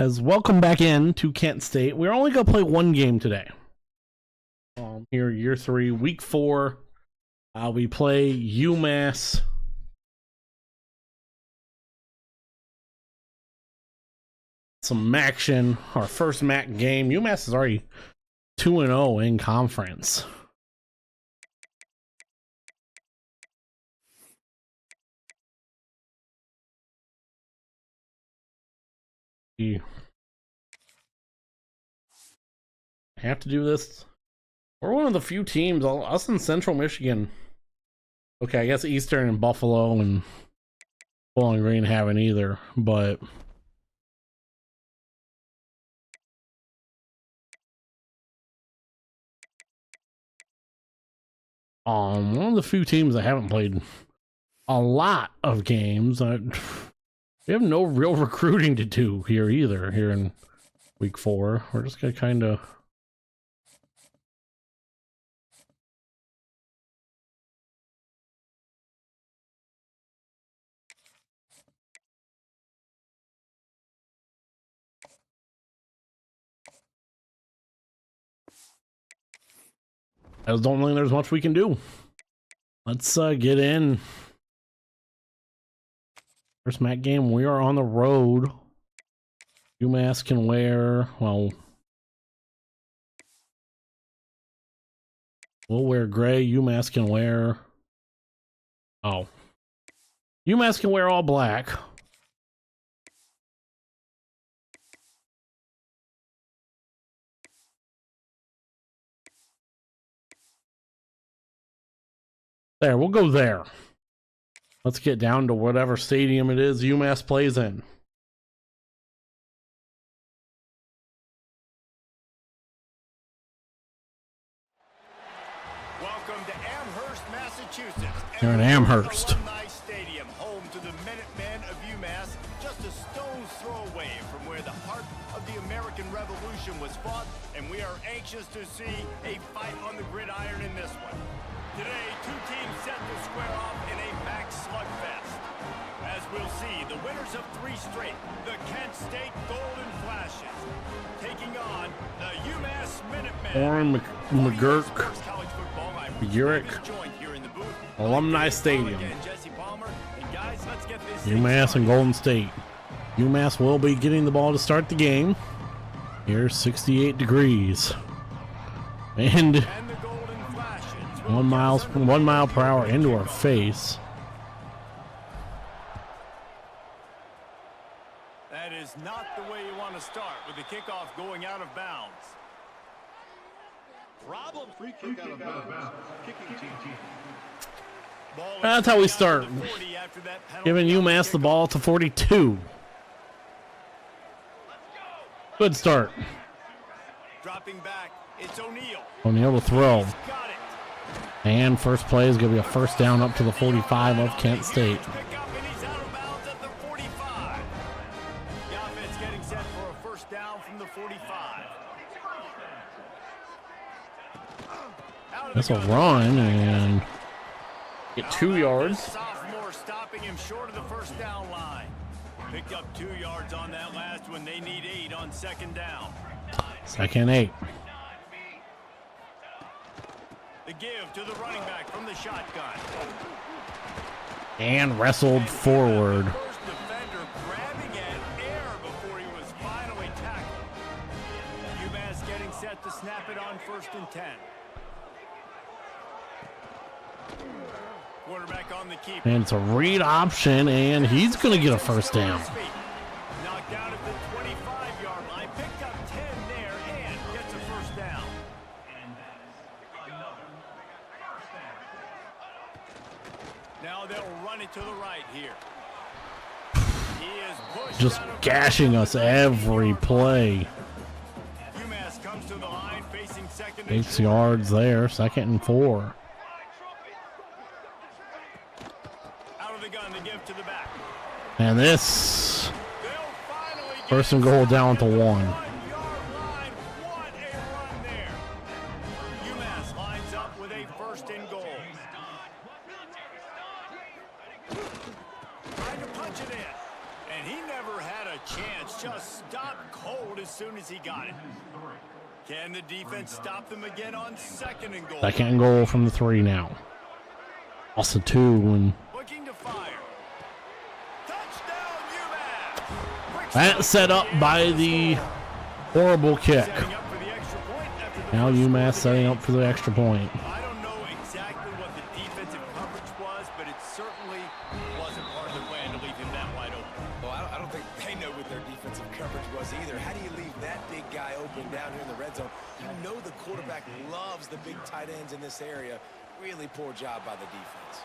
As welcome back in to Kent State. We're only going to play one game today. Here, year 3, week 4. We play UMass. Some action. Our first MAC game. UMass is already 2-0 in conference. We have to do this. We're one of the few teams, us in Central Michigan. Okay, I guess Eastern and Buffalo and Bowling Green haven't either, but one of the few teams that haven't played a lot of games. We have no real recruiting to do here either, here in week 4. We're just gonna kind of I just don't think there's much we can do. Let's get in. First MAC game, we are on the road. UMass can wear, well, we'll wear gray. UMass can wear, oh, UMass can wear all black. There, we'll go there. Let's get down to whatever stadium it is UMass plays in. Welcome to Amherst, Massachusetts. Here in Amherst. Alumni Stadium, home to the Minutemen of UMass, just a stone's throw away from where the heart of the American Revolution was fought, and we are anxious to see a fight on the gridiron in this one. Today, two teams set to square off in a MAC slugfest. As we'll see, the winners of 3 straight, the Kent State Golden Flashes, taking on the UMass Minutemen. Warren McGurk, Alumni Stadium. UMass and Golden State. UMass will be getting the ball to start the game. Here's 68 degrees. And 1 mile per hour into our face. That is not the way you want to start with the kickoff going out of bounds. Problem free kick out of bounds. Kicking team. That's how we start. Giving UMass the ball to 42. Good start. Dropping back, it's O'Neal. O'Neal to throw. And first play is going to be a first down up to the 45 of Kent State. Getting set for a first down from the 45. That's a run and get 2 yards. Sophomore stopping him short of the first down line. Picked up 2 yards on that last one. They need 8 on second down. Second 8. The give to the running back from the shotgun. And wrestled forward. First defender grabbing at air before he was finally tackled. UMass getting set to snap it on 1st and 10. Quarterback on the keeper. And it's a read option, and he's going to get a first down. Knocked out at the 25-yard line. Picked up 10 there and gets a first down. Now they'll run it to the right here. He is pushed Just gashing us every play. UMass comes to the line facing 2nd and 6 yards there, 2nd and 4. Out of the gun to give to the back. And this first and goal down to 1. 1 yard line. What a run there. UMass lines up with a 1st and goal. Trying to punch it in. And And he never had a chance. Just stopped cold as soon as he got it. Can the defense stop them again on 2nd and goal? 2nd and goal from the 3 now. Also 2 and Looking to fire. Touchdown, UMass. that set up by the horrible kick. Setting up for the extra point after the Now first UMass score setting of up for the extra point. I don't know exactly what the defensive coverage was, but it certainly wasn't part of the plan to leave him that wide open. Well, I don't think they know what their defensive coverage was either. How do you leave that big guy open down here in the red zone? You know the quarterback loves the big tight ends in this area. Really poor job by the defense.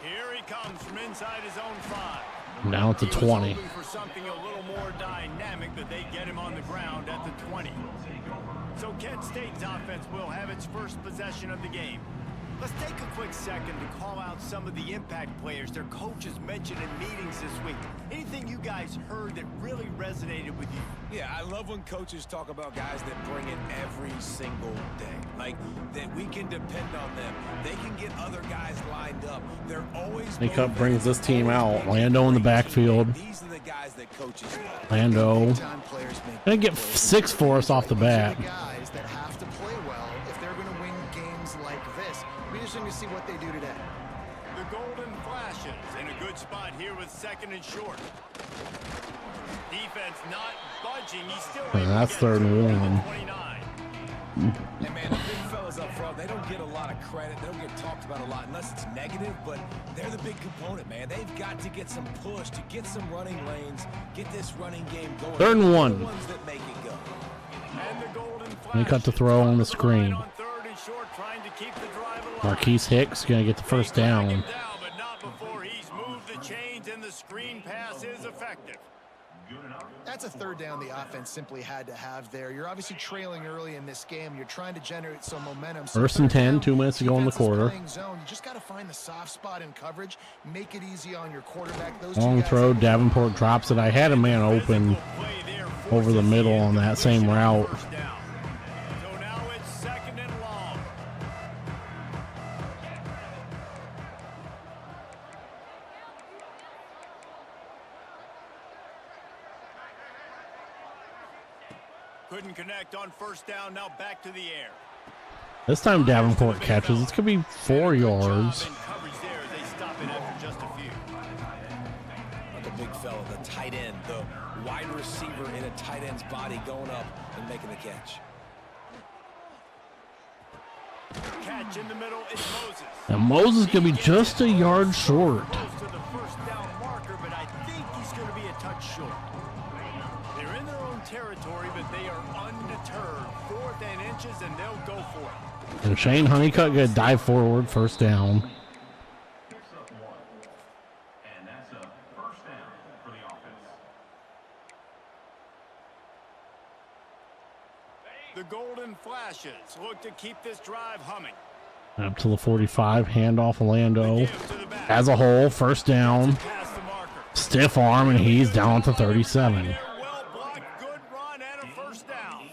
Here he comes from inside his own 5. Now it's a He was 20. hoping for something a little more dynamic, but they get him on the ground at the 20. So Kent State's offense will have its first possession of the game. Let's take a quick second to call out some of the impact players their coaches mentioned in meetings this week. Anything you guys heard that really resonated with you? Yeah, I love when coaches talk about guys that bring it every single day. Like, that we can depend on them. They can get other guys lined up. They're always... Nick Cup brings this team out. Lando in the backfield. These are the guys that coaches love. Lando. Gonna get 6 for us off the bat. Guys that have to play well if they're going to win games like this. We're just going to see what they do today. The Golden Flashes in a good spot here with 2nd and short. Defense not budging. He's still able That's to get 3rd and to 1. 29. And man, the big fellas up front, they don't get a lot of credit. They don't get talked about a lot unless it's negative, but they're the big component, man. They've got to get some push, to get some running lanes, get this running game going. 3rd and 1. The ones that make it go. And the Golden He cut the Flashes throw on the on screen. on 3rd and short, trying to keep the drive alive. Marquise Hicks gonna get the first Drag him down. but not before he's moved the chains and the screen pass is effective. That's a 3rd down the offense simply had to have there. You're obviously trailing early in this game. You're trying to generate some momentum. So 1st and 10, down, 2 minutes to go in the defense is quarter. playing zone. You just got to find the soft spot in coverage. Make it easy on your quarterback. Those Long two guys throw. have- Davenport drops it. I had a man open Play there, over the forces middle on that same route. First down. So now it's 2nd and long. Couldn't connect on 1st down. Now back to the air. This time Davenport catches. It's gonna be 4 yards. And coverage there as they stop it after just a few. The big fella, the tight end, the wide receiver in a tight end's body going up and making the catch. Catch in the middle, it's Moses. And Moses gonna be just a yard short. Close to the 1st down marker, but I think he's going to be a touch short. They're in their own territory, but they are undeterred. 4th and inches, and they'll go for it. And Shane Honeycutt gonna dive forward, 1st down. The Golden Flashes look to keep this drive humming. Up to the 45, handoff Lando. Give to the back. As a whole, 1st down. Past the marker. Stiff arm, and he's down to 37. Well blocked, good run, and a 1st down.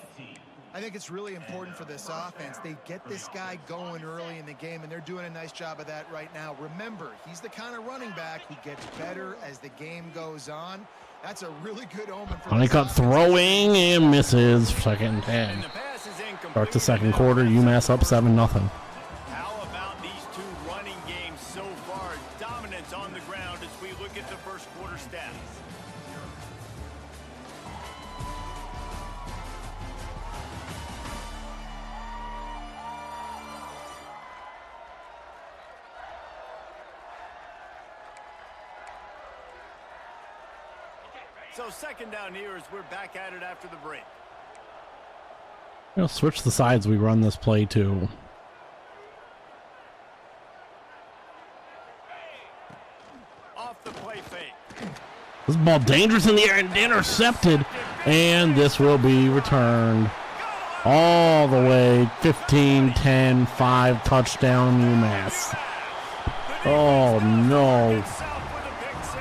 I think it's really important for this offense. They get this guy going early in the game, and they're doing a nice job of that right now. Remember, he's the kind of running back who gets better as the game goes on. That's a really good omen for Honeycutt this offense. throwing and misses. 2nd and 10. And the pass is incomplete. Start the 2nd quarter. UMass up 7-0. How about these two running games so far? Dominance on the ground as we look at the 1st quarter stats. So 2nd down here as we're back at it after the break. We'll switch the sides we run this play to. Off the play fake. This ball dangerous in the air and intercepted. And this will be returned all the way 15, 10, 5 touchdown UMass. Oh no. South with a pick 6.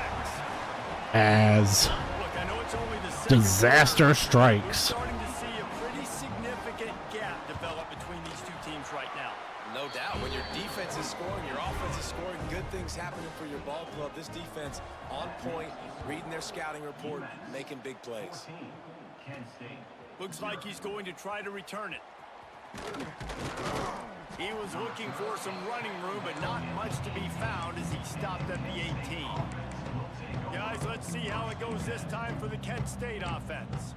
As Look, I know it's only the 2nd disaster We're strikes. starting to see a pretty significant gap develop between these two teams right now. No doubt. When your defense is scoring, your offense is scoring, good things happening for your ball club. This defense on point, reading their scouting report, making big plays. Looks like he's going to try to return it. He was looking for some running room, but not much to be found as he stopped at the 18. Guys, let's see how it goes this time for the Kent State offense.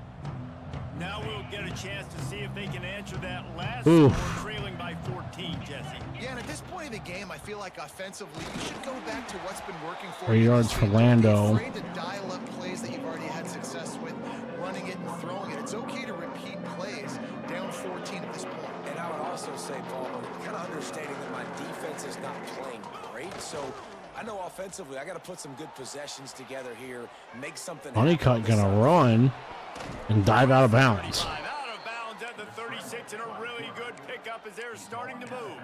Now we'll get a chance to see if they can answer that last score, trailing by 14, Jesse. Yeah, and at this point in the game, I feel like offensively, you should go back to what's been working for 3 you. yards for Lando. Don't be afraid to dial up plays that you've already had success with, running it and throwing it. It's okay to repeat plays down 14 at this point. And I would also say, Paul, kind of understanding that my defense is not playing great, so I know offensively I got to put some good possessions together here, make something. Honeycutt gonna run and dive out of bounds. Out of bounds at the 36, and a really good pickup as they're starting to move.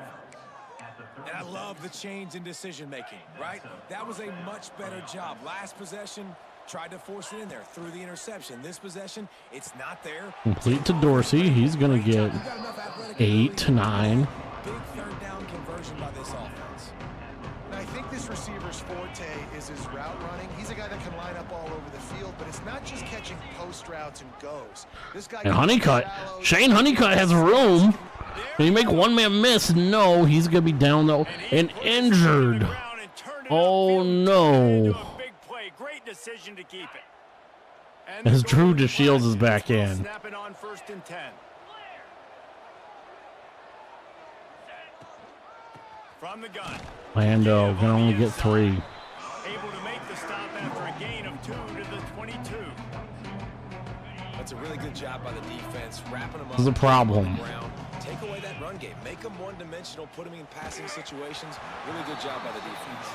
And I love the change in decision making, right? That was a much better job. Last possession, tried to force it in there through the interception. This possession, it's not there. Complete to Dorsey. He's gonna get 8 to 9. Big third down conversion by this offense. I think this receiver's forte is his route running. He's a guy that can line up all over the field, but it's not just catching post routes and goes. This guy And Honeycutt, Shane Honeycutt has room. Can you make one man miss? No, he's gonna be down though and injured. Oh no! Great decision to keep it. As Drew DeShields is back in. Snapping on 1st and 10. From the gun. Lando can only get 3. Able to make the stop after a gain of 2 to the 22. That's a really good job by the defense, wrapping them up. This is a problem. Take away that run game. Make them one-dimensional, put them in passing situations. Really good job by the defense.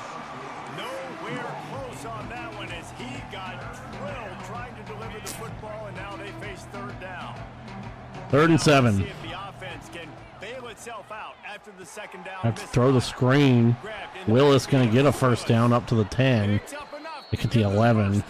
Nowhere close on that one as he got drilled trying to deliver the football, and now they face 3rd down. 3rd and 7. See if the offense can bail itself out after the 2nd down. Have to throw the screen. Willis gonna get a 1st down up to the 10. They get the 11.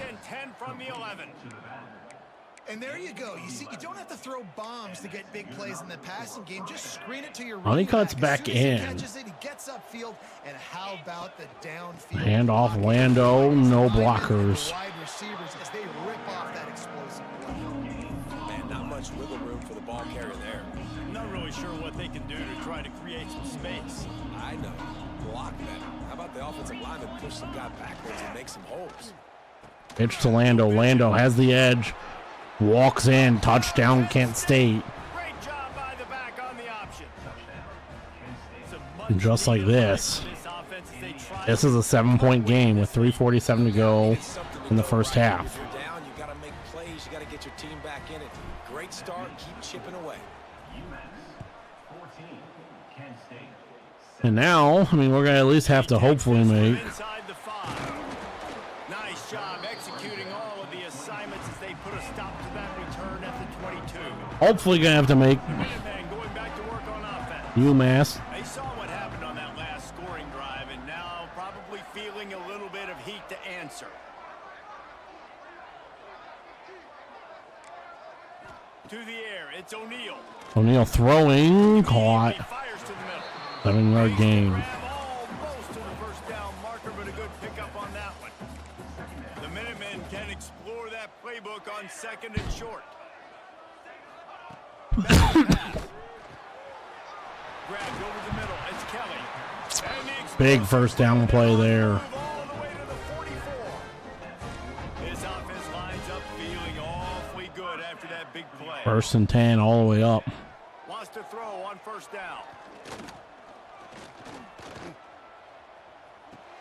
And there you go. You see, you don't have to throw bombs to get big plays in the passing game. Just screen it to your Honeycutt's back in. He catches it, he gets upfield, and how about the downfield? Hand off Lando, no blockers. Wide receivers as they rip off that explosive play. Man, not much wiggle room for the ball carrier there. Not really sure what they can do to try to create some space. I know. Block better. How about the offensive lineman push some guy backwards and make some holes? Pitch to Lando. Lando has the edge. Walks in. Touchdown, Kent State. Great job by the back on the option. And just like this. This is a 7-point game with 3:47 to go in the first half. If you're down, you got to make plays. You got to get your team back in it. Great start. Keep chipping away. And now, I mean, we're going to at least have to hopefully make. Inside the 5. Nice job executing all of the assignments as they put a stop to that return at the 22. Hopefully going to have to make Minutemen going back to work on offense. UMass. They saw what happened on that last scoring drive and now probably feeling a little bit of heat to answer. To the air, it's O'Neal. O'Neal throwing, caught. He fires to the middle. 7-yard gain. Almost to the 1st down marker, but a good pickup on that one. The Minutemen can explore that playbook on 2nd and short. Grabbed over the middle. It's Kelly. And the Big 1st down play there. move all the way to the 44. His offense lines up feeling awfully good after that big play. 1st and 10 all the way up. Wants to throw on 1st down.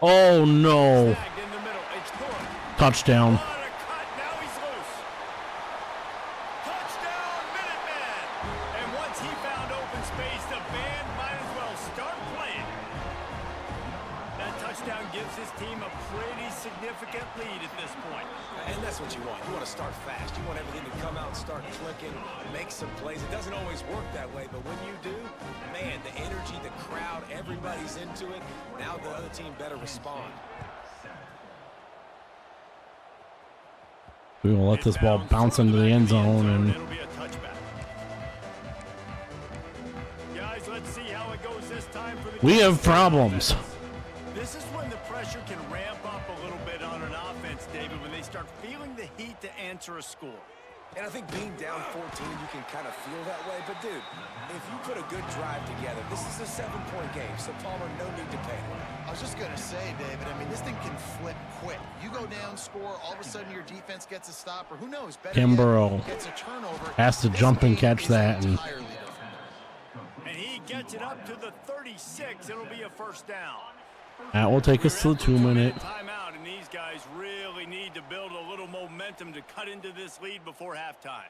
Oh no. Snagged in the middle. It's Thorpe. Touchdown. On a cut. Now he's loose. Touchdown, Minutemen. And once he found open space, the band might as well start playing. That touchdown gives his team a pretty significant lead at this point. And that's what you want. You want to start fast. You want everything to come out and start clicking, make some plays. It doesn't always work that way, but when you do, man, the energy, the crowd, everybody's into it. Now the other team better respond. We will let this ball bounce into the end zone and it'll be a touchback. Guys, let's see how it goes this time for the We have Kent State problems. offense. This is when the pressure can ramp up a little bit on an offense, David, when they start feeling the heat to answer a score. And I think being down 14, you can kind of feel that way. But, dude, if you put a good drive together, this is a 7-point game. So, Palmer, no need to panic. I was just going to say, David, I mean, this thing can flip quick. You go down, score, all of a sudden your defense gets a stop, or who knows, better Kimbrough yet, gets a turnover. has to This jump and game catch is that, and entirely different. And he gets it up to the 36. It'll be a first down. that will take us to the 2-minute. Timeout, and these guys really need to build a little momentum to cut into this lead before halftime.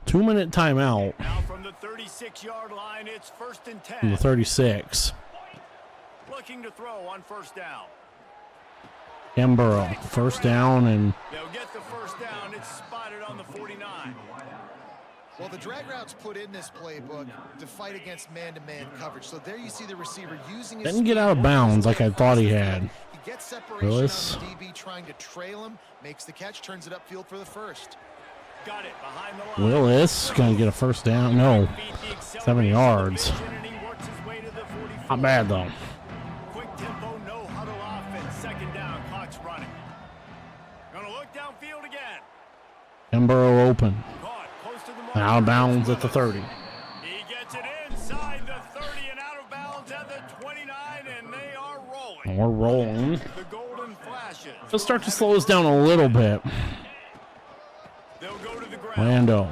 Two-minute timeout Now from the 36-yard line, it's 1st and 10. from the 36. Looking to throw on first down. Kimbrough, first down, and They'll get the first down. It's spotted on the 49. Well, the drag routes put in this playbook to fight against man-to-man coverage. So there you see the receiver using his didn't get out of bounds like I thought he had. He gets separation Willis. on the DB trying to trail him, makes the catch, turns it upfield for the first. Got it behind the line. Willis gonna get a first down. No, 7 yards. And he works his way to the 44. Not bad though. Quick tempo, no huddle offense. Second down, clock's running. Gonna look downfield again. Kimbrough open. Caught close to the mark. Out of bounds at the 30. He gets it inside the 30 and out of bounds at the 29, and they are rolling. We're rolling. The golden flashes. Let's start to slow us down a little bit. They'll go to the ground. Lando,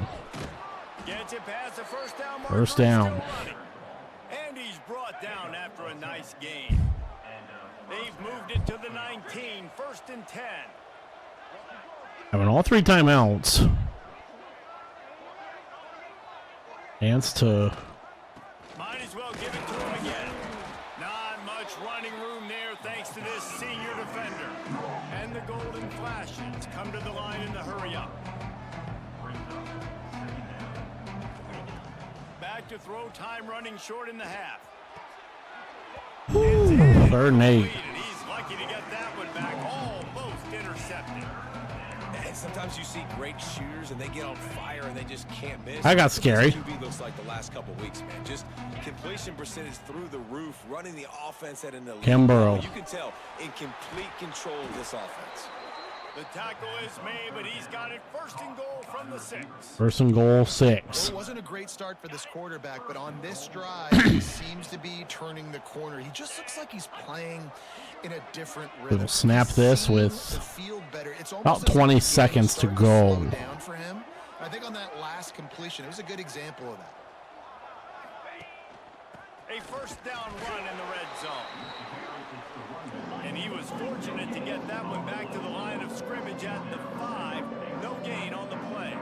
Gets it past the first down marker. first down. Still running. And he's brought down after a nice gain. They've moved it to the 19, 1st and 10. Having all 3 timeouts. Chance to Might as well give it to him again. Not much running room there thanks to this senior defender. And the golden flashes come to the line in the hurry up. Back to throw, time running short in the half. Ooh, 3rd and 8. And he's lucky to get that one back, almost intercepted. And sometimes you see great shooters and they get on fire and they just can't miss. I got scary. This QB looks like the last couple weeks, man. Just completion percentage through the roof, running the offense at an elite Kimbrough. level. You can tell in complete control of this offense. The tackle is made, but he's got it 1st and goal from the 6. 1st and goal, Well, 6. it wasn't a great start for this quarterback, but on this drive, he seems to be turning the corner. He just looks like he's playing in a different rhythm. We'll snap He this seems with to feel better. It's about almost as if 20 the game seconds to started go. slow down for him. I think on that last completion, it was a good example of that. A first down run in the red zone. And he was fortunate to get that one back to the line of scrimmage at the 5. No gain on the play.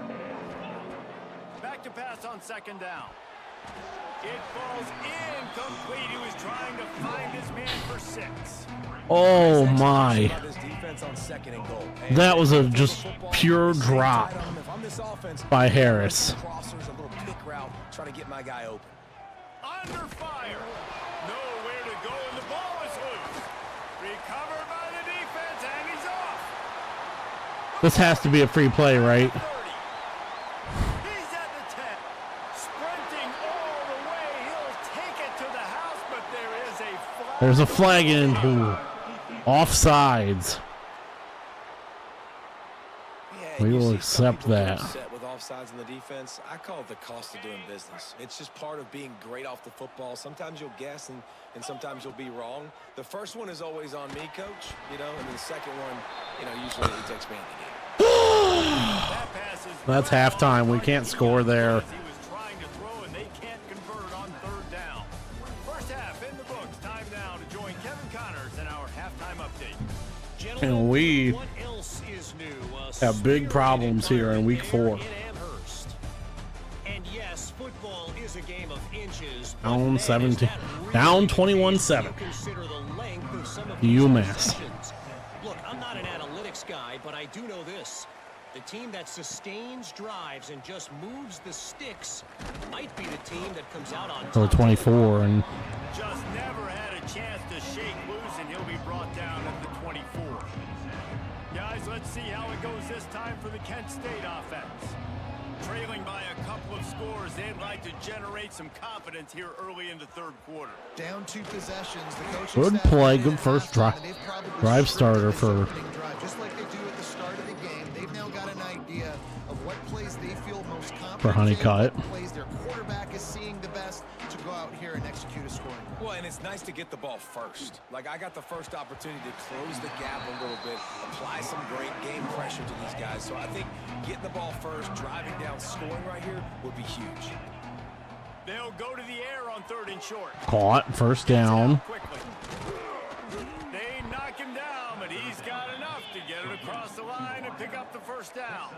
Back to pass on 2nd down. It falls incomplete. He was trying to find his man for 6. Oh my. About this defense on 2nd and goal. Hey, That was a if just football, pure stay drop tight on him. If I'm this offense, by Harris. crossers, a little pick route, try to get my guy open. Under fire. Nowhere to go, and the ball is loose. Recovered by the defense, and he's off. This has to be a free play, right? 30. He's at the 10. Sprinting all the way. He'll take it to the house, but there is a flag. There's a flag in. Ooh. Offsides. Yeah, We you will see some accept people get that. upset with offsides in the defense. I call it the cost of doing business. It's just part of being great off the football. Sometimes you'll guess and sometimes you'll be wrong. The first one is always on me, coach, and then the second one, usually it takes me in the game. That pass is That's well halftime. We can't score there. He was trying to throw, and they can't convert on 3rd down. First half in the books. Time now to join Kevin Connors in our halftime update. And we What else is new? have big problems here in week 4. And yes, football is a game of inches. but Down man, 17 is that really down the 21-7. case when you consider the length of some of The these UMass. possessions. Look, I'm not an analytics guy, but I do know this. The team that sustains drives and just moves the sticks might be the team that comes out on So top. 24 and Just never had a chance to shake loose, and he'll be brought down at the 24. Guys, let's see how it goes this time for the Kent State offense. Trailing by a couple of scores, they'd like to generate some confidence here early in the third quarter. Down 2 possessions. The coaching Good staff play, did good it first last drive. time, and they've probably Drive starter scripted this for- opening drive, just like they do at the start of the game. They've now got an idea of what plays they feel most confident For Honeycutt. in, what plays their quarterback is seeing the best to go out here and execute a scoring drive. Well, and it's nice to get the ball first. Like, I got the first opportunity to close the gap a little bit, apply some great game pressure to these guys. So I think getting the ball first, driving down, scoring right here would be huge. They'll go to the air on 3rd and short. Caught, first down. Quickly. They knock him down, but he's got enough to get it across the line and pick up the first down.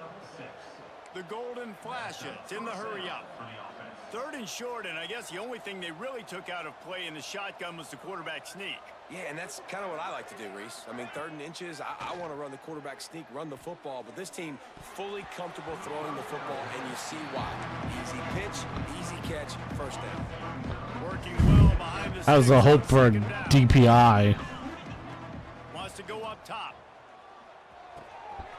The golden flashes in the hurry up. 3rd and short, and I guess the only thing they really took out of play in the shotgun was the quarterback sneak. Yeah, and that's kind of what I like to do, Reese. I mean, 3rd and inches, I want to run the quarterback sneak, run the football, but this team fully comfortable throwing the football, and you see why. Easy pitch, easy catch, first down. Working well behind the That was a sticks on hope for a 2nd down. DPI. Wants to go up top.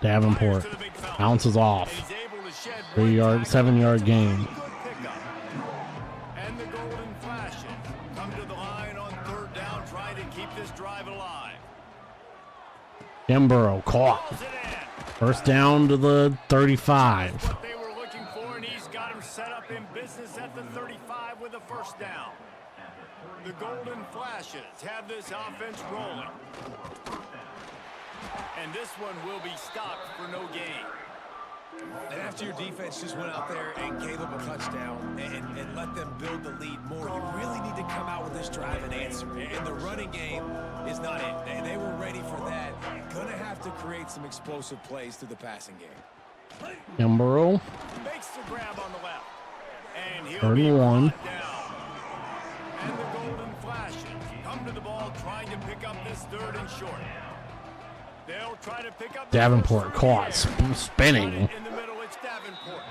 Davenport Fires to the big fella. bounces off. And he's able to shed 3-yard, 1 7-yard tackle. gain. Good pickup. And the golden flashes come to the line on 3rd down, trying to keep this drive alive. Denborough caught. Calls it in. First down to the 35. What they were looking for, and he's got him set up in business at the 35 with a first down. The golden flashes have this offense rolling. And this one will be stopped for no gain. And after your defense just went out there and gave them a touchdown and let them build the lead more, you really need to come out with this drive and answer. And the running game is not it. They were ready for that. Going to have to create some explosive plays through the passing game. Denborough, Makes the grab on the left. And he'll 31. be brought down. And the golden flashes come to the ball, trying to pick up this 3rd and short. They'll try to pick up the Davenport first from the caught, air. spinning. In the middle, it's Davenport.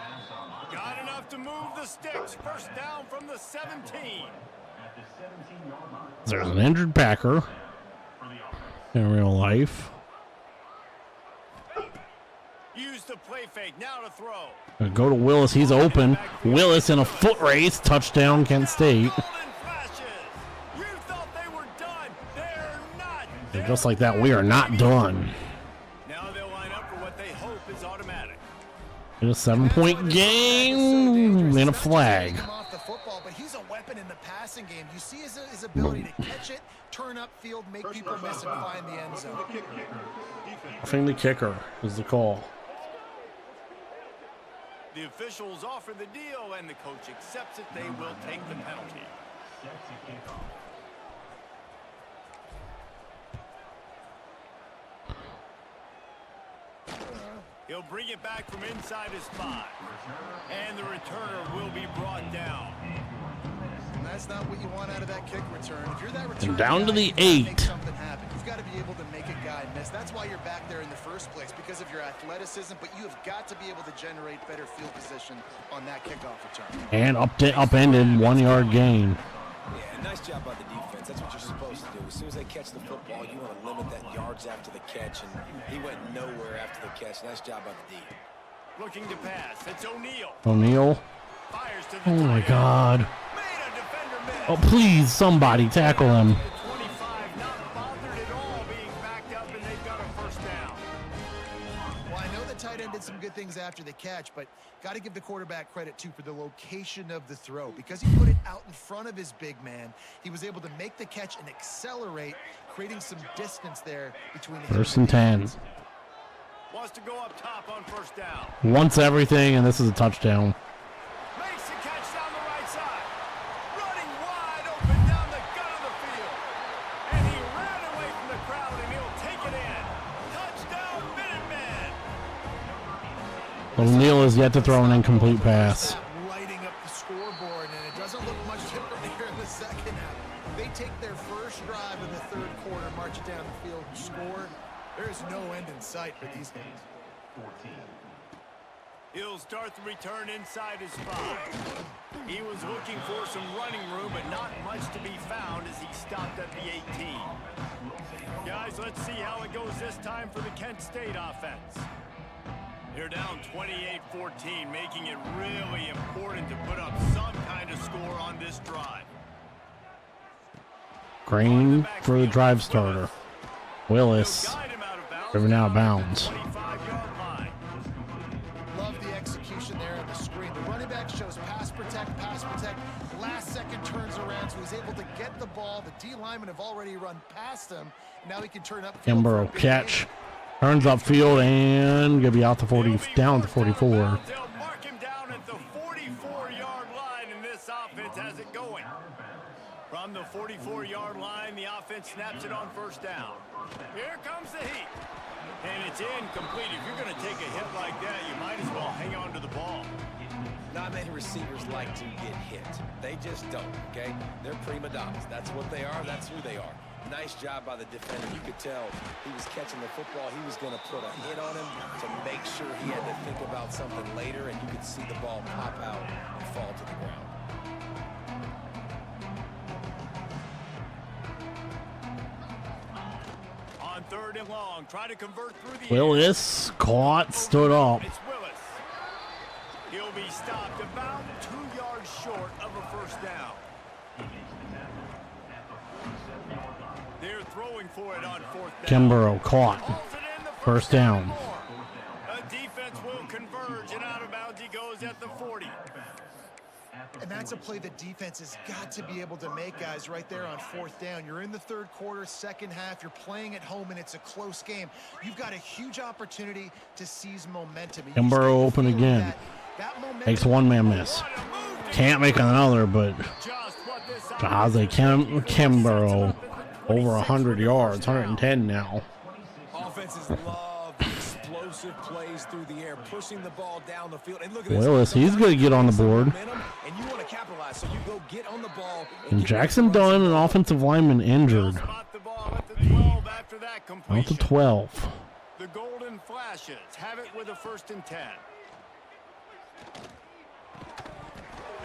Got enough to move the sticks. First down from the 17. There's an injured Packer in real life. Use the play fake. Now to throw. Gonna go to Willis. He's open. Willis in a foot race. Touchdown, Kent State. Golden flashes. You thought they were done. They're not. And just like that, we are not done. Now they'll line up for what they hope is automatic. In a 7-point game and a flag. Him off the football, but he's a weapon in the passing game. You see his ability to catch it, turn upfield, make people miss, and find the end zone. Roughing the kicker is the call. The officials offer the deal, and the coach accepts it. They will take the penalty. He'll bring it back from inside his 5. And the returner will be brought down. And that's not what you want out of that kick return. If you're that return And down guy, to the you've gotta make 8. something happen. You've got to be able to make a guy miss. That's why you're back there in the first place, because of your athleticism, but you have got to be able to generate better field position on that kickoff return. And upended 1-yard gain. Yeah, nice job by the defense. That's what you're supposed to do. As soon as they catch the football, you want to limit that yards after the catch, and he went nowhere after the catch. Nice job by the D. Looking to pass. It's O'Neal. O'Neal. Fires to the Oh my tight end. God. Made a defender miss. Oh, please, somebody tackle him. The 25 not bothered at all being backed up, and they've got a first down. Well, I know the tight end did some good things after the catch, but got to give the quarterback credit, too, for the location of the throw. Because he put it out in front of his big man, he was able to make the catch and accelerate, creating some distance there between him First and 10. defense. Wants to go up top on first down. Wants everything, and this is a touchdown. Makes the catch down the right side. Running wide open down the gut of the field. And he ran away from the crowd, and he'll take it in. Touchdown, Minutemen. O'Neal is yet to throw an incomplete pass. Lighting up the scoreboard, and it doesn't look much different here in the second half. They take their first drive in the third quarter, march it down the field, and score. There is no end in sight for these guys. He'll start the return inside his 5. He was looking for some running room, but not much to be found as he stopped at the 18. Guys, let's see how it goes this time for the Kent State offense. They're down 28-14, making it really important to put up some kind of score on this drive. Green for the drive starter. Willis driven out of bounds. Love the execution there on the screen. The running back shows pass protect. Last second turns around, so he's able to get the ball. The D linemen have already run past him. Now he can turn up. Kimbrough catch. Turns upfield and gonna be out to 40, down to 44. They'll mark him down at the 44-yard line, and this offense has it going. From the 44-yard line, the offense snaps it on first down. Here comes the heat. And it's incomplete. If you're going to take a hit like that, you might as well hang on to the ball. Not many receivers like to get hit. They just don't, okay? They're prima donnas. That's what they are. That's who they are. Nice job by the defender. You could tell he was catching the football. He was going to put a hit on him to make sure he had to think about something later, and you could see the ball pop out and fall to the ground. On third and long, try to convert through the Willis caught, stood up. It's Willis. He'll be stopped about 2 yards short of a first down. They're throwing for it on fourth down. Kimbrough caught. First down. A defense will converge, and out of bounds he goes at the 40. And that's a play the defense has got to be able to make, guys, right there on fourth down. You're in the third quarter, second half. You're playing at home, and it's a close game. You've got a huge opportunity to seize momentum. Kimbrough open again. Makes one man miss. Can't make another, but Kimbrough over 100 yards, 110 now. Offenses love the explosive plays through the air, pushing the ball down the field. And look at Willis, he's going to get on the board. And you want to capitalize, so you go get on the ball. And Jackson Dunn, an offensive lineman, injured. Out to 12. The Golden Flashes have it with a 1st and 10.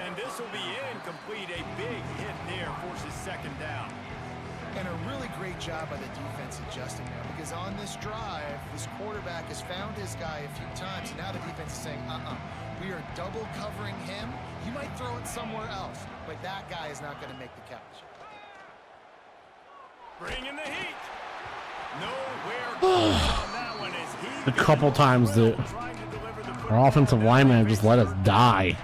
And this will be incomplete. A big hit there forces second down. And a really great job by the defense adjusting now, because on this drive, this quarterback has found his guy a few times. And now the defense is saying, we are double covering him. You might throw it somewhere else, but that guy is not going to make the catch. Bring in the heat. Nowhere on that one as he A couple times that our offensive lineman just let us die.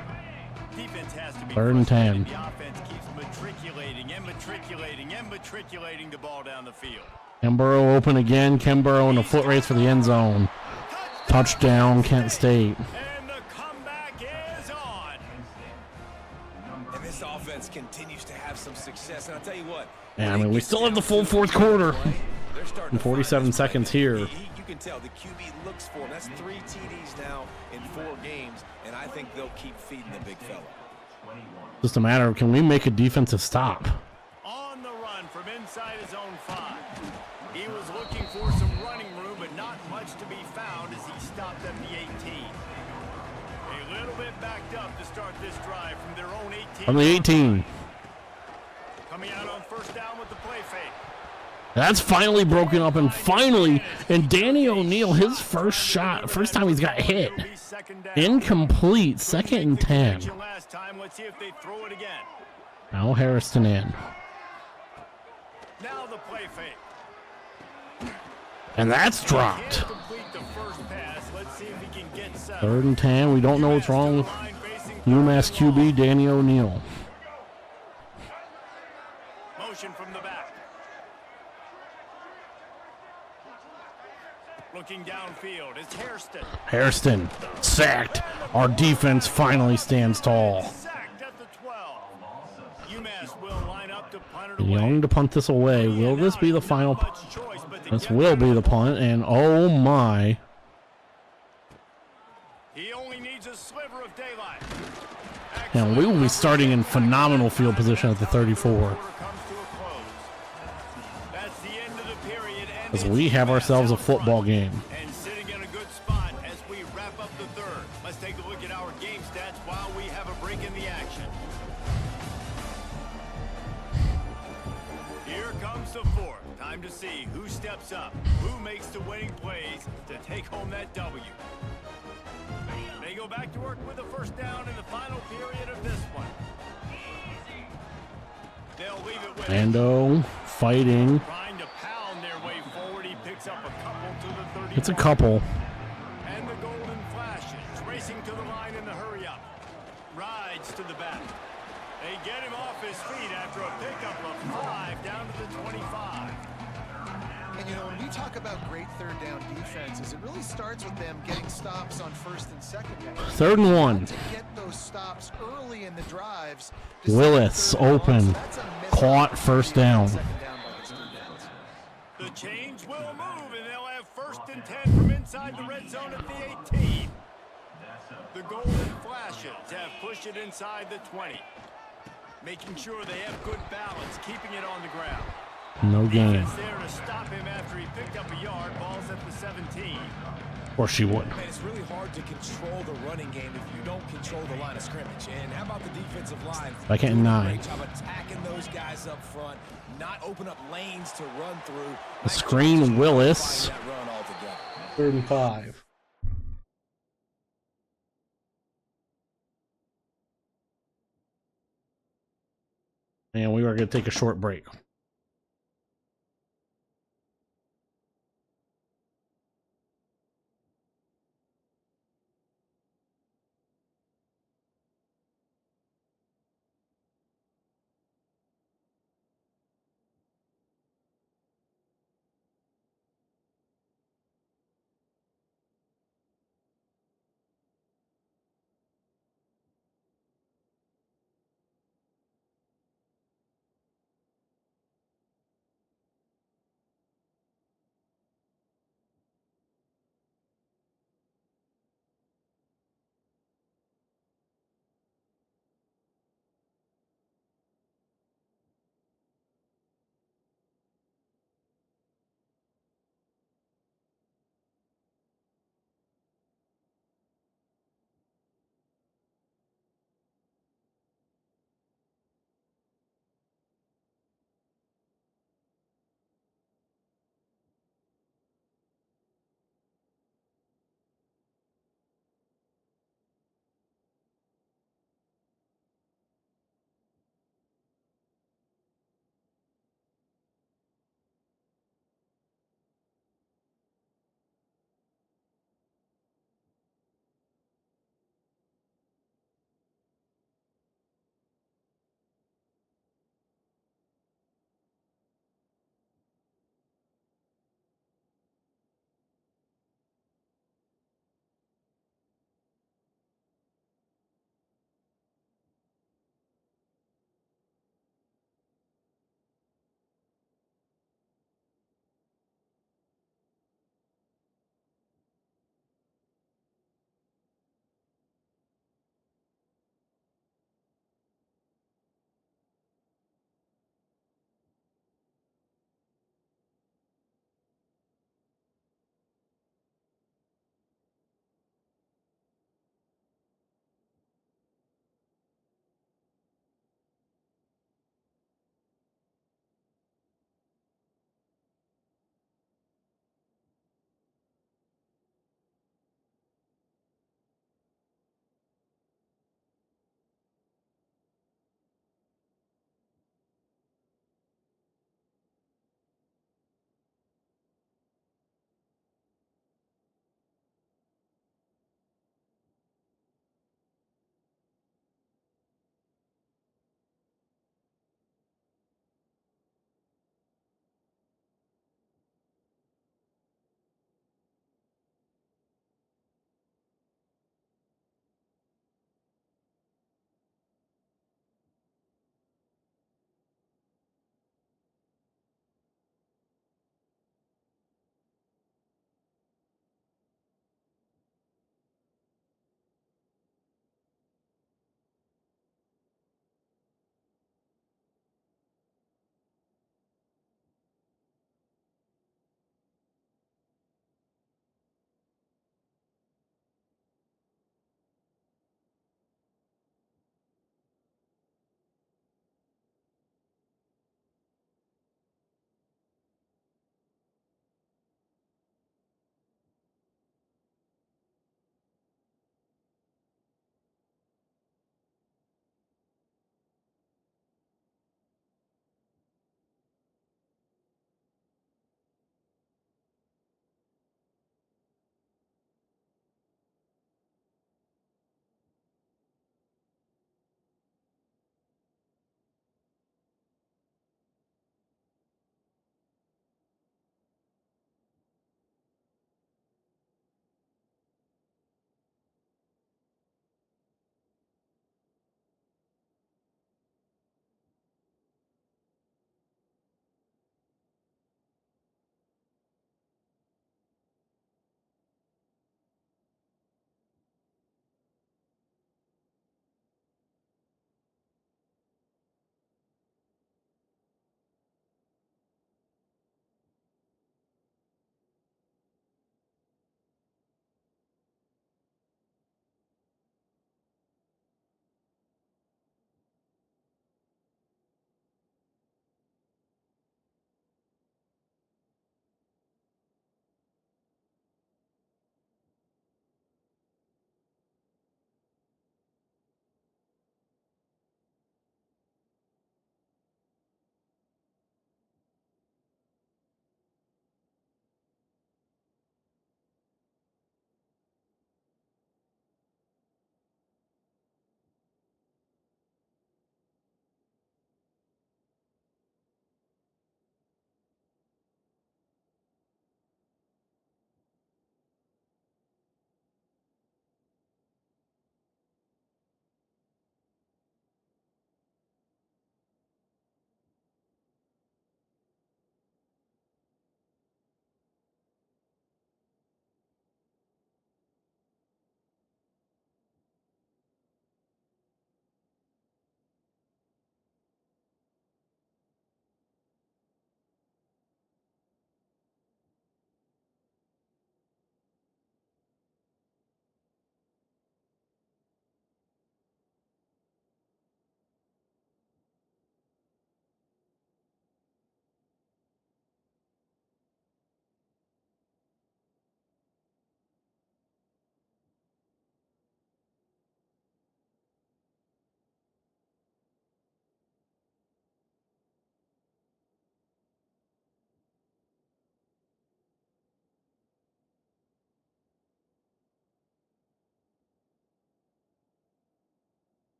Defense has to be 3rd and 10. The offense keeps matriculating the ball down the field. Kimbrough open again. Kimbrough in a foot race for the end zone. Touchdown, Kent State. And the comeback is on. And this offense continues to have some success. And I'll tell you what. And I mean, we still have the full fourth quarter. And 47 seconds here. You can tell the QB looks for him. That's 3 TDs now in 4 games, and I think they'll keep feeding the big fella. Just a matter of, can we make a defensive stop? On the run from inside his own 5. He was looking for some running room, but not much to be found as he stopped at the 18. A little bit backed up to start this drive from their own 18. From the 18. Coming out on first down with the play fake. That's finally broken up, and Danny O'Neal, his first shot, first time he's got hit. Incomplete, 2nd and 10. Let's see if they throw it again. Now Harrison in. Now the play fake. And that's dropped. Complete the first pass. Let's see if he can get set. 3rd and 10. We don't know what's wrong with UMass QB Danny O'Neal. Motion from the back. Looking downfield is Hairston. Hairston sacked. Our defense finally stands tall. Sacked at the 12. UMass will line up to punt it away. Young to punt this away. Will this be the final? This will be the punt, and oh my. He only needs a sliver of daylight. And we will be starting in phenomenal field position at the 34. That's the end of the period. As we have ourselves a football game. And sitting in a good spot as we wrap up the 3rd. Let's take a look at our game stats while we have a break in the action. Here comes the 4th. Time to see who steps up, who makes the winning plays to take home that W. go back to work with a first down in the final period of this one. They'll leave it with Lando fighting. trying to pound their way forward. He picks up a couple to the 30. It's a couple. And the golden flashes, racing to the line in the hurry up. Rides to the back. They get him off his feet after a pickup of 5 down to the 25. And you know, when we talk about great third down defenses, it really starts with them getting stops on first and second down. 3rd and 1. To get those stops early in the drives. Willis open. That's a miss. Caught first down. Second down by the defense. The change will move, and they'll have 1st and 10 from inside the red zone at the 18. The golden flashes have pushed it inside the 20. Making sure they have good balance, keeping it on the ground. No gain. Defense there to stop him after he picked up a yard. Ball's at the 17. Or she would. Man, it's really hard to control the running game if you don't control the line of scrimmage. And how about the defensive line? Second and Doing a 9. great job attacking those guys up front, not open up lanes to run through. The screen, Willis. That run altogether. 35. And we are going to take a short break.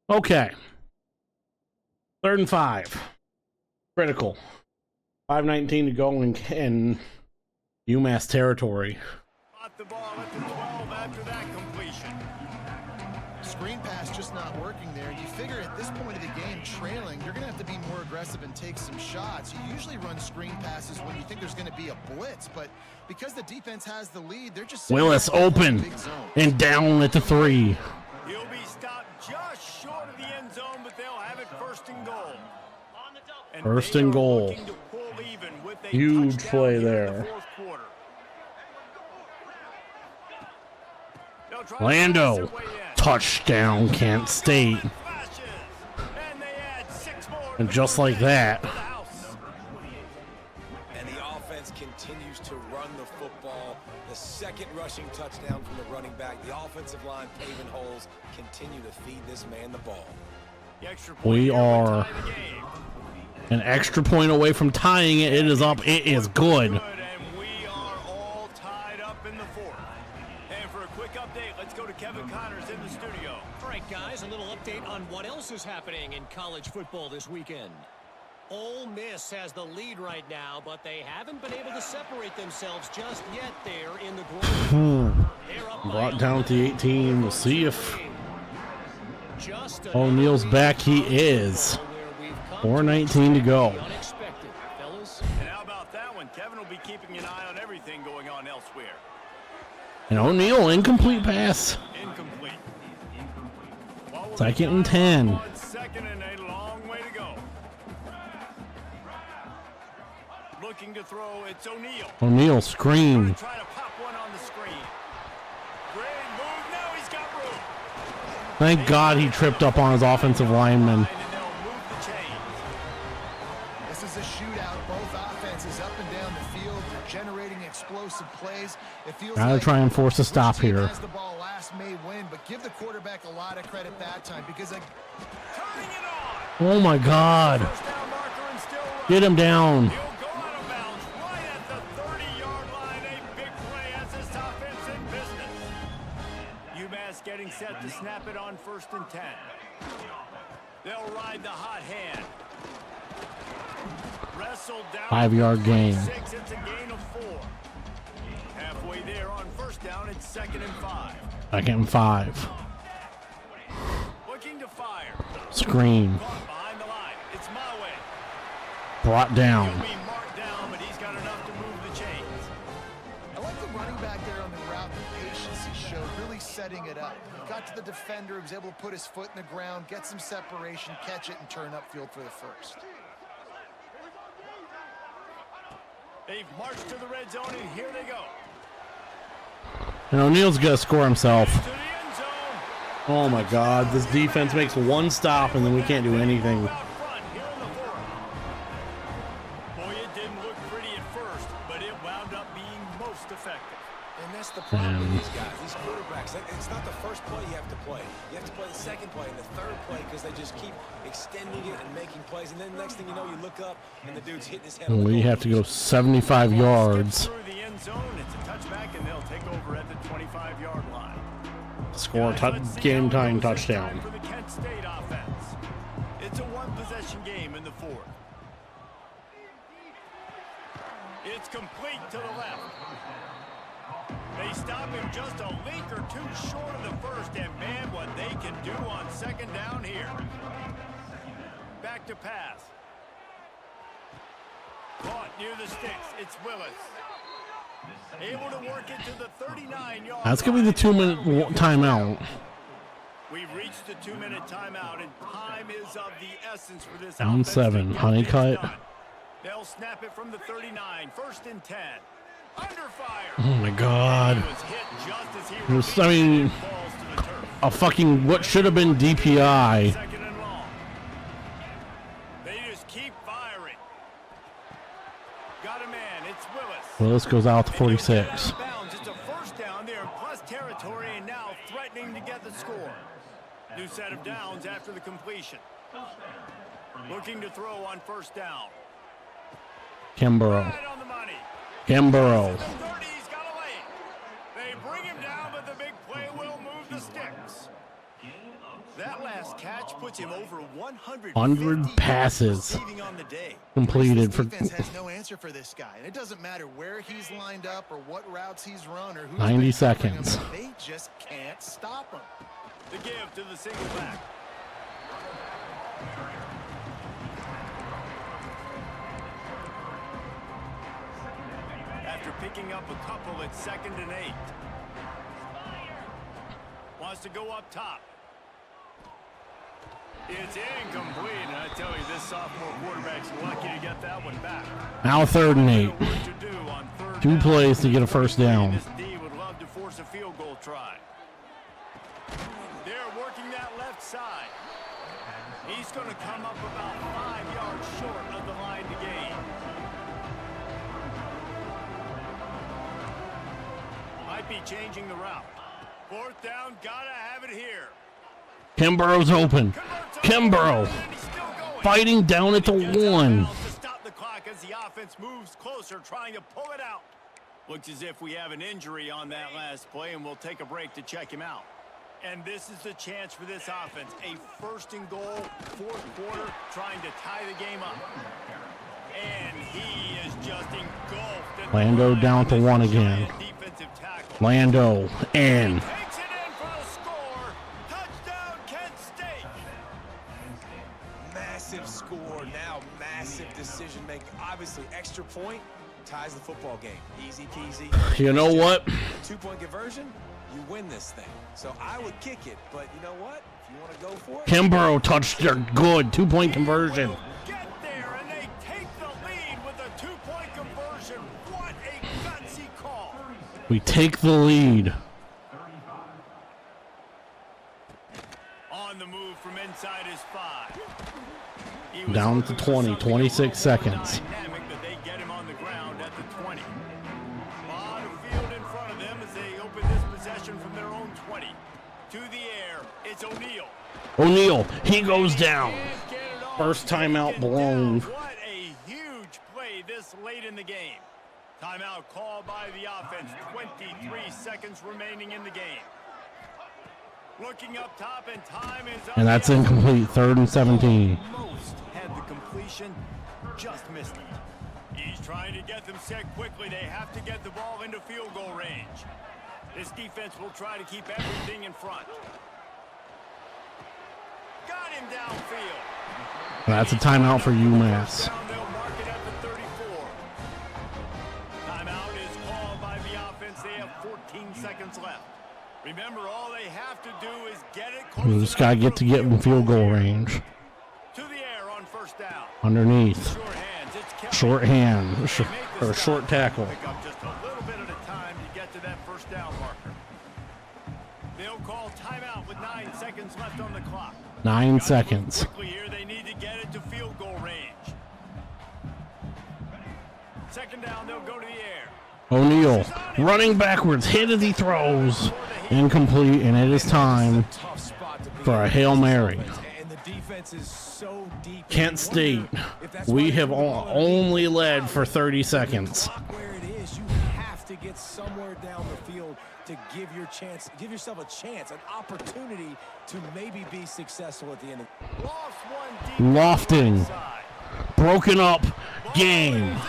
Okay. 3rd and 5. Critical. 5:19 to go in UMass territory. Got the ball at the 12 after that completion. Screen pass just not working there. You figure at this point of the game, trailing, you're going to have to be more aggressive and take some shots. You usually run screen passes when you think there's going to be a blitz, but because the defense has the lead, they're just Willis open and down at the 3. He'll be stopped just short of the end zone, but they'll have it 1st and goal. And 1st they and are goal. looking to pull even with a Huge touchdown play here in there. the 4th quarter. They'll try to Lando. pass their way in. Touchdown, Kent State. Flashes. And they add 6 more to And the just like score that. for the house. And the offense continues to run the football. The 2nd rushing touchdown from the running back. The offensive line paving holes. Continue to feed this man the ball. The extra point We here would are tie the game. an extra point away from tying it. It is up. It is good. And we are all tied up in the 4th. And for a quick update, let's go to Kevin Connors in the studio. All right, guys, a little update on what else is happening in college football this weekend. Ole Miss has the lead right now, but they haven't been able to separate themselves just yet there in the Grove. They're up by Brought down to 18. We'll see if just O'Neal's back. He is. 4:19 to go. Unexpected, fellas. And how about that one? Kevin will be keeping an eye on everything going on elsewhere. And O'Neal, incomplete pass. Incomplete. 2nd and 10. 2nd and a long way to go. Looking to throw, it's O'Neal. O'Neal screen. Try to pop one on the screen. Great move. Now he's got room. Thank God he tripped up on his offensive lineman. And they'll move the chains. This is a shootout. Both offenses up and down the field. They're generating explosive plays. It feels Gotta like try and force a stop which team here. has the ball last may win, but give the quarterback a lot of credit that time because Turning it on. Oh my God. First down marker and still running. Get him down. He'll go out of bounds right at the 30-yard line. A big play as this offense in business. UMass getting set to snap it on 1st and 10. They'll ride the hot hand. Wrestled down. 5-yard gain. 6, it's a gain of 4. Halfway there on 1st down, it's 2nd and 5. 2nd and 5. Looking to fire. Screen. Caught behind the line. It's my way. Brought down. He'll be marked down, but he's got enough to move the chains. I like the running back there on the route, the patience he showed, really setting it up. He got to the defender, he was able to put his foot in the ground, get some separation, catch it, and turn upfield for the 1st. They've marched to the red zone, and here they go. And O'Neal's gonna score himself. To the end zone. Oh my God. This defense makes one stop and then we can't do anything. Out front here in the 4th. Boy, it didn't look pretty at first, but it wound up being most effective. And that's the problem with these guys, these quarterbacks. It's not the first play you have to play. You have to play the 2nd play and the 3rd play because they just keep extending it and making plays. And then next thing you know, you look up and the dude's hitting his head. And we have to go 75 yards. Through the end zone, it's a touchback, and they'll take over at the 25-yard line. Score a game tying touchdown. For the Kent State offense. It's a one-possession game in the 4th. It's complete to the left. They stop him just a link or 2 short of the 1st, and man, what they can do on 2nd down here. Back to pass. Caught near the sticks. It's Willis. Able to work it to the 39-yard That's gonna be the 2-minute timeout. We've reached the 2-minute timeout, and time is of the essence for this Down offense 7. to get Honeycutt. this done. They'll snap it from the 39. 1st and 10. Under fire. Oh my God. He was hit just as he It was, I mean, falls to the turf. a fucking what should have been DPI. 2nd and long. They just keep firing. Got a man. It's Willis. Willis goes out to And he'll get 46. out of bounds. It's a 1st down there in plus territory, and now threatening to get the score. New set of downs after the completion. Looking to throw on 1st down. Kimborough. Right on the money. Kimborough. The 30, he's got a lane. They bring him down, but the big play will move the sticks. That last catch puts him over 100 passes receiving on the day. completed This for defense has no answer for this guy, and it doesn't matter where he's lined up or what routes he's run or who's 90 been covering him, seconds. they just can't stop him. The give to the single back. After picking up a couple at 2nd and 8. Wants to go up top. It's incomplete, and I tell you, this sophomore quarterback's lucky to get that one back. Now 3rd and 8. Work to do on 3rd 2 down. plays to get a first down. This D would love to force a field goal try. They're working that left side. He's going to come up about 5 yards short of the line to gain. Might be changing the route. 4th down, gotta have it here. Kimbrough's open. Kimbrough fighting down at the 1. To stop the clock as the offense moves closer, trying to pull it out. Looks as if we have an injury on that last play, and we'll take a break to check him out. And this is the chance for this offense. A 1st and goal, 4th quarter, trying to tie the game up. And he is just engulfed. at the Lando line down with to this 1 again. giant defensive tackle. Lando in. Takes it in for the score. Touchdown, Kent State. Massive score, now massive decision making. Obviously, extra point ties the football game. Easy peasy. You know what? 2-point conversion, you win this thing. So I would kick it, but you know what? If you want to go for it, Kimbrough touched their good 2-point conversion. Get there, and they take the lead with a 2-point conversion. What a gutsy call. We take the lead. On the move from inside his 5. He was Down to 20, 26 seconds. dynamic, but they get him on the ground at the 20. On the field in front of them as they open this possession from their own 20. To the air, it's O'Neal. O'Neal, he goes down. Can't get it off. First timeout Get blown. down. What a huge play this late in the game. Timeout called by the offense. 23 seconds remaining in the game. Looking up top, and time is up. And that's incomplete. 3rd and 17. Most had the completion, just missed it. He's trying to get them set quickly. They have to get the ball into field goal range. This defense will try to keep everything in front. Got him downfield. That's a timeout for UMass. Down, they'll mark it at the 34. Timeout is called by the offense. They have 14 seconds left. Remember, all they have to do is get it close. We just got to get in field goal range. To the air on 1st down. Underneath. Short hands. It's Kelly. Short hand. They make the Or stop. short tackle. Pick up just a little bit at a time to get to that 1st down marker. They'll call timeout with 9 seconds left on the clock. 9 Gotta move seconds. quickly here. They need to get it to field goal range. 2nd down, they'll go to the air. O'Neal running backwards. Hit as he throws. Incomplete, and it is time tough spot to be for a in. Hail Mary. And the defense is so deep. Kent State, we have only led for 30 seconds. Where it is, you have to get somewhere down the field to give yourself a chance, an opportunity to maybe be successful at the end of Lost one deep Lofting. on the side. Broken up game. Incomplete.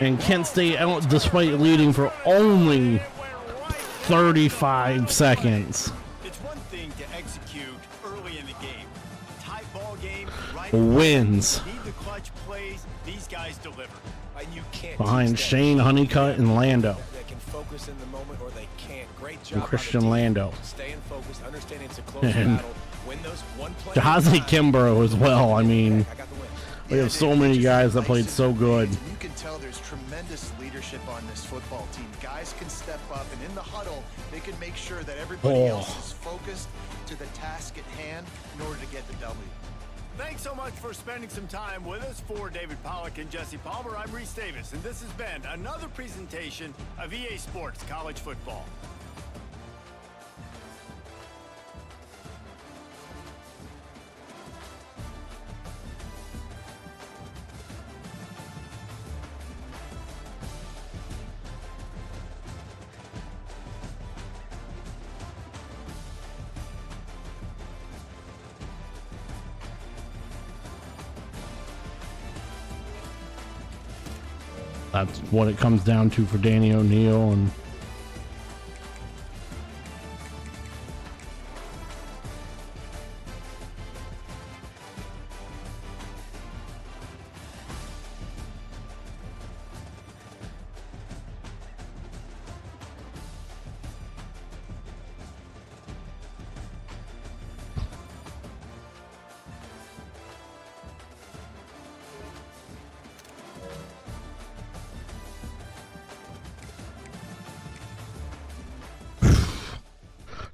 And Kent State, despite leading for only It went right 35 seconds, It's one thing to execute early in the game. Tight ball game, right? wins Need the clutch plays. These guys deliver. and you can't behind teach that. Shane Honeycutt and Lando. They can focus in the moment or they can't. Great job And by the Christian team. Lando. Staying focused, understanding it's a close And battle. Win those one play. Jahazi Kimbrough as well. I mean, I got the win. we have so many guys that played so good. You can tell there's tremendous leadership on this football team. Guys can step up, and in the huddle, they can make sure that everybody else is focused to the task at hand in order to get the W. Thanks so much for spending some time with us. For David Pollack and Jesse Palmer, I'm Reese Davis, and this has been another presentation of EA Sports College Football. That's what it comes down to for Danny O'Neil. And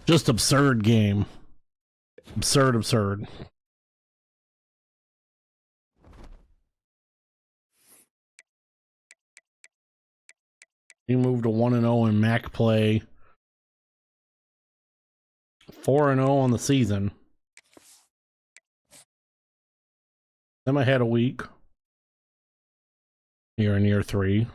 just absurd game. Absurd. He moved to 1-0 in MAC play. 4-0 on the season. Then I had a week here in year 3.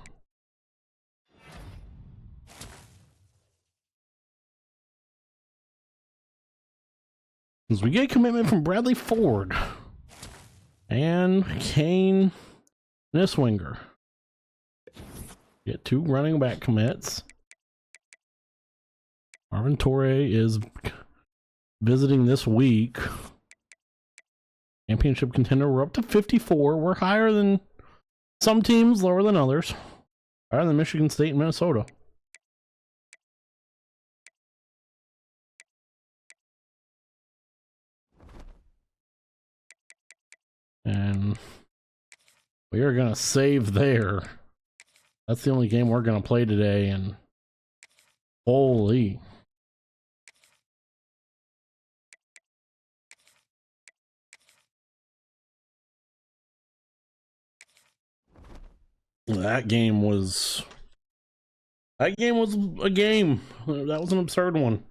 As we get commitment from Bradley Ford and Kane Niswinger. Get 2 running back commits. Marvin Torre is visiting this week. Championship contender. We're up to 54. We're higher than some teams, lower than others. Higher than Michigan State and Minnesota. And we are going to save there. That's the only game we're going to play today. And holy. That game was a game. That was an absurd one.